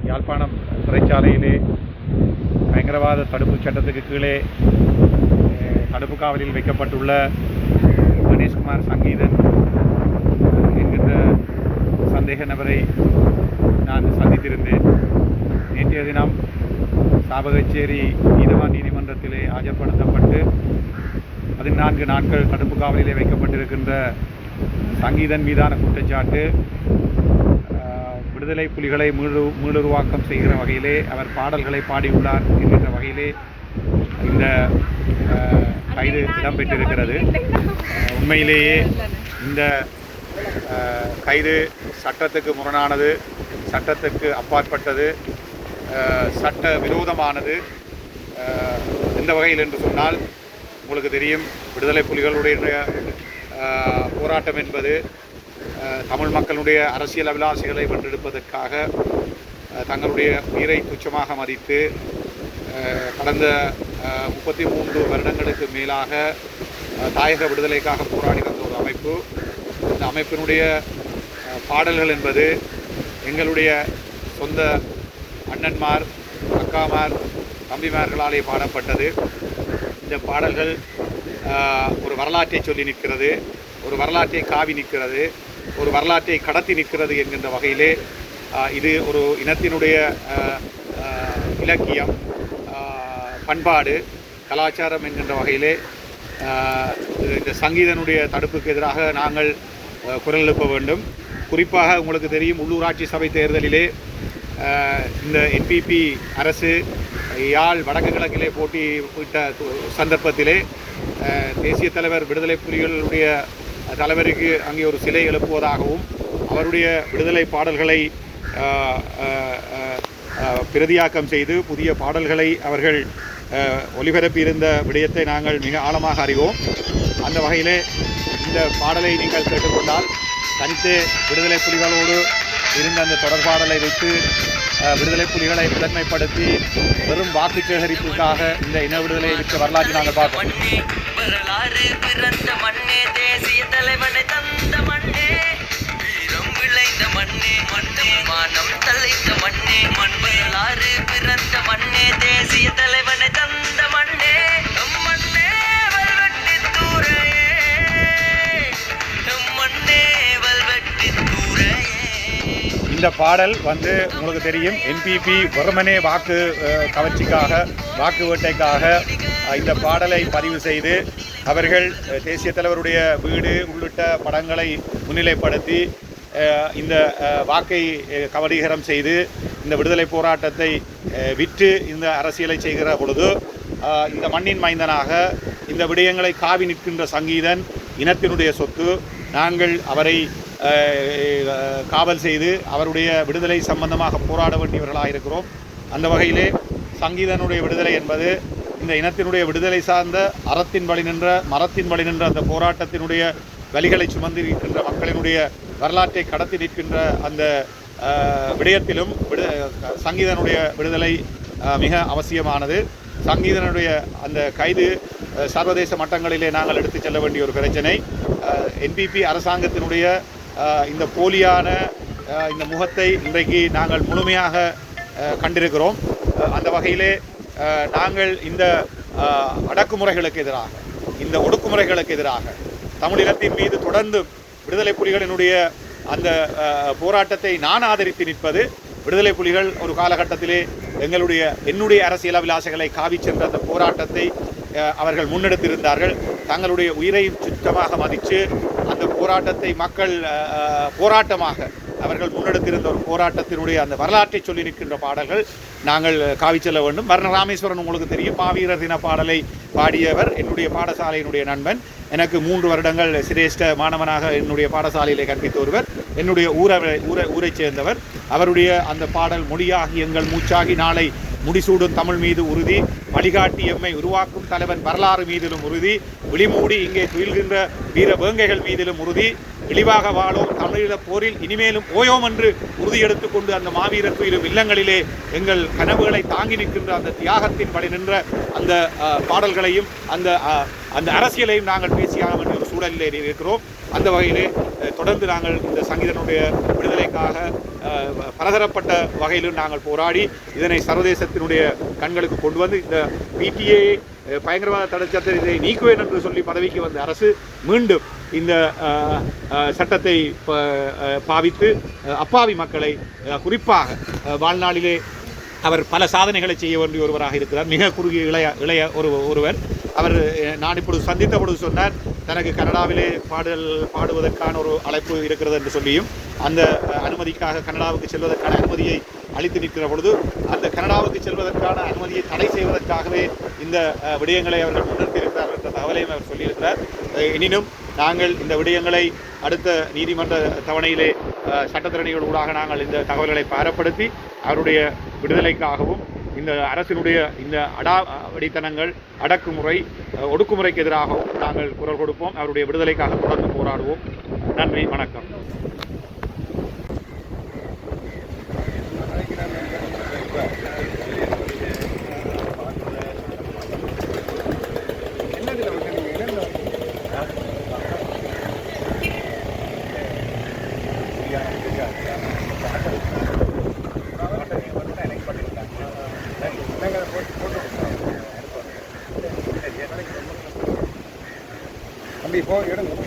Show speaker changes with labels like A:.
A: யாழ்ப்பாணம் சிறைச்சாலையிலே பயங்கரவாத தடுப்புச் சட்டத்துக்கு கீழே தடுப்பு காவலில் வைக்கப்பட்டுள்ள கணேஷ்குமார் சங்கீதன் என்கின்ற சந்தேக நபரை நான் சந்தித்திருந்தேன். நேற்றைய தினம் சாபகச்சேரி நீதவான் நீதிமன்றத்திலே ஆஜர்படுத்தப்பட்டு 14 நாட்கள் தடுப்பு காவலிலே வைக்கப்பட்டிருக்கின்ற சங்கீதன் மீதான குற்றச்சாட்டு விடுதலை புலிகளை மீளுருவாக்கம் செய்கிற வகையிலே அவர் பாடல்களை பாடியுள்ளார் என்கின்ற வகையிலே இந்த கைது இடம்பெற்றிருக்கிறது. உண்மையிலேயே இந்த கைது சட்டத்துக்கு முரணானது, சட்டத்துக்கு அப்பாற்பட்டது, சட்ட விரோதமானது. எந்த வகையில் என்று சொன்னால், உங்களுக்கு தெரியும், விடுதலை புலிகளுடைய போராட்டம் என்பது தமிழ் மக்களுடைய அரசியல் அபிலாஷைகளை வென்றெடுப்பதற்காக தங்களுடைய உயிரை துச்சமாக மதித்து கடந்த 33 வருடங்களுக்கு மேலாக தாயக விடுதலைக்காக போராடி வந்த ஒரு அமைப்பு. இந்த அமைப்பினுடைய பாடல்கள் என்பது எங்களுடைய சொந்த அண்ணன்மார், அக்காமார், தம்பிமார்களாலே பாடப்பட்டது. இந்த பாடல்கள் ஒரு வரலாற்றை சொல்லி நிற்கிறது, ஒரு வரலாற்றை காவி நிற்கிறது, ஒரு வரலாற்றை கடத்தி நிற்கிறது என்கின்ற வகையிலே இது ஒரு இனத்தினுடைய இலக்கியம், பண்பாடு, கலாச்சாரம் என்கின்ற வகையிலே இந்த சங்கீதனுடைய தடுப்புக்கு எதிராக நாங்கள் குரல் எழுப்ப வேண்டும். குறிப்பாக உங்களுக்கு தெரியும், உள்ளூராட்சி சபை தேர்தலிலே இந்த NPP அரசு யாழ் வடக்கு கிழக்கிலே போட்டியிட்ட சந்தர்ப்பத்திலே தேசிய தலைவர் விடுதலை புலிகளுடைய தலைவருக்கு அங்கே ஒரு சிலை எழுப்புவதாகவும் அவருடைய விடுதலை பாடல்களை பிரதியாக்கம் செய்து புதிய பாடல்களை அவர்கள் ஒலிபரப்பியிருந்த விடயத்தை நாங்கள் மிக ஆழமாக அறிவோம். அந்த வகையிலே இந்த பாடலை நீங்கள் கேட்டுக்கொண்டால், தனித்து விடுதலை புலிகளோடு இருந்த அந்த தொடர்பாடலை வைத்து விடுதலை புலிகளை முதன்மைப்படுத்தி வெறும் வாக்கு சேகரிப்புக்காக இந்த இன விடுதலை விற்ற வரலாற்றை நாங்கள் பார்ப்போம். இந்த பாடல் உங்களுக்கு தெரியும், NPP வெறுமனே வாக்கு கவர்ச்சிக்காக, வாக்கு வேட்டைக்காக இந்த பாடலை பதிவு செய்து அவர்கள் தேசிய தலைவருடைய வீடு உள்ளிட்ட படங்களை முன்னிலைப்படுத்தி இந்த வாக்கை கபலீகரம் செய்து இந்த விடுதலை போராட்டத்தை விற்று இந்த அரசியலை செய்கிற பொழுது இந்த மண்ணின் மைந்தனாக இந்த விடயங்களை காவி நிற்கின்ற சங்கீதன் இனத்தினுடைய சொத்து. நாங்கள் அவரை காவல் செய்து அவருடைய விடுதலை சம்பந்தமாக போராட வேண்டியவர்களாக இருக்கிறோம். அந்த வகையிலே சங்கீதனுடைய விடுதலை என்பது இந்த இனத்தினுடைய விடுதலை சார்ந்த அறத்தின் வழி நின்ற, மரத்தின் வழி நின்ற அந்த போராட்டத்தினுடைய வலிகளை சுமந்து நிற்கின்ற மக்களினுடைய வரலாற்றை கடத்தி நிற்கின்ற அந்த விடயத்திலும் சங்கீதனுடைய விடுதலை மிக அவசியமானது. சங்கீதனுடைய அந்த கைது சர்வதேச மட்டங்களிலே நாங்கள் எடுத்து செல்ல வேண்டிய ஒரு பிரச்சனை. NPP அரசாங்கத்தினுடைய இந்த போலியான இந்த முகத்தை இன்றைக்கு நாங்கள் முழுமையாக கண்டிருக்கிறோம். அந்த வகையிலே நாங்கள் இந்த அடக்குமுறைகளுக்கு எதிராக, இந்த ஒடுக்குமுறைகளுக்கு எதிராக தமிழினத்தின் மீது தொடர்ந்து விடுதலை புலிகளினுடைய அந்த போராட்டத்தை நான் ஆதரித்து நிற்பது. விடுதலை புலிகள் ஒரு காலகட்டத்திலே என்னுடைய அரசியல் அபிலாஷைகளை காவி சென்ற அந்த போராட்டத்தை அவர்கள் முன்னெடுத்திருந்தார்கள். தங்களுடைய உயிரையும் சுத்தமாக மதித்து அந்த போராட்டத்தை மக்கள் போராட்டமாக அவர்கள் முன்னெடுத்திருந்த ஒரு போராட்டத்தினுடைய அந்த வரலாற்றை சொல்லி நிற்கின்ற பாடல்கள் நாங்கள் காவி செல்ல வேண்டும். வர்ண ராமேஸ்வரன் உங்களுக்கு தெரியும், மாவீரர் தின பாடலை பாடியவர், என்னுடைய பாடசாலையினுடைய நண்பன். எனக்கு 3 வருடங்கள் சிரேஷ்ட மாணவனாக என்னுடைய பாடசாலையிலே கற்பித்த ஒருவர், என்னுடைய ஊரைச் சேர்ந்தவர். அவருடைய அந்த பாடல், மொழியாகி எங்கள் மூச்சாகி நாளை முடிசூடும் தமிழ் மீது உறுதி, வழிகாட்டி எம்மை உருவாக்கும் தலைவன் வரலாறு மீதிலும் உறுதி, விழிமூடி இங்கே துயில்கின்ற வீர வேங்கைகள் மீதிலும் உறுதி, இழிவாக வாழோம் தமிழீழ போரில் இனிமேலும் ஓயோம் என்று உறுதியெடுத்துக் கொண்டு அந்த மாவீரர் துயிலும் இல்லங்களிலே எங்கள் கனவுகளை தாங்கி நிற்கின்ற அந்த தியாகத்தின் படி நின்ற அந்த பாடல்களையும் அந்த அரசியலையும் நாங்கள் பேசியாக வேண்டிய ஒரு சூழலிலே இருக்கிறோம். அந்த வகையிலே தொடர்ந்து நாங்கள் இந்த சங்கீதனுடைய விடுதலைக்காக பலதரப்பட்ட வகையிலும் நாங்கள் போராடி இதனை சர்வதேசத்தினுடைய கண்களுக்கு கொண்டு வந்து இந்த பிடிஏ பயங்கரவாத தடை சட்டத்தை இதை நீக்குவேன் என்று சொல்லி பதவிக்கு வந்த அரசு மீண்டும் இந்த சட்டத்தை பாவித்து அப்பாவி மக்களை குறிப்பாக வாழ்நாளிலே அவர் பல சாதனைகளை செய்ய வேண்டிய ஒருவராக இருக்கிறார். மிக குறுகிய இளைய ஒருவர். அவர் நான் இப்பொழுது சந்தித்த பொழுது சொன்னார், தனக்கு கனடாவிலே பாடுவதற்கான ஒரு அழைப்பு இருக்கிறது என்று சொல்லியும் அந்த அனுமதிக்காக கனடாவுக்கு செல்வதற்கான அனுமதியை அளித்து நிற்கிற பொழுது அந்த கனடாவுக்கு செல்வதற்கான அனுமதியை தடை செய்வதற்காகவே இந்த விடயங்களை அவர்கள் முன்னிறுத்தியிருக்கிறார் என்ற தகவலையும் அவர் சொல்லியிருக்கிறார். எனினும் நாங்கள் இந்த விடயங்களை அடுத்த நீதிமன்ற தவணையிலே சட்டத்திறனிகள் ஊடாக நாங்கள் இந்த தகவல்களை பாரப்படுத்தி அவருடைய விடுதலைக்காகவும் இந்த அரசினுடைய இந்த அடாவடித்தனங்கள் அடக்குமுறை ஒடுக்குமுறைக்கு எதிராகவும் நாங்கள் குரல் கொடுப்போம். அவருடைய விடுதலைக்காக தொடர்ந்து போராடுவோம். நன்றி, வணக்கம்.
B: தம்பி இப்போ எடுங்க.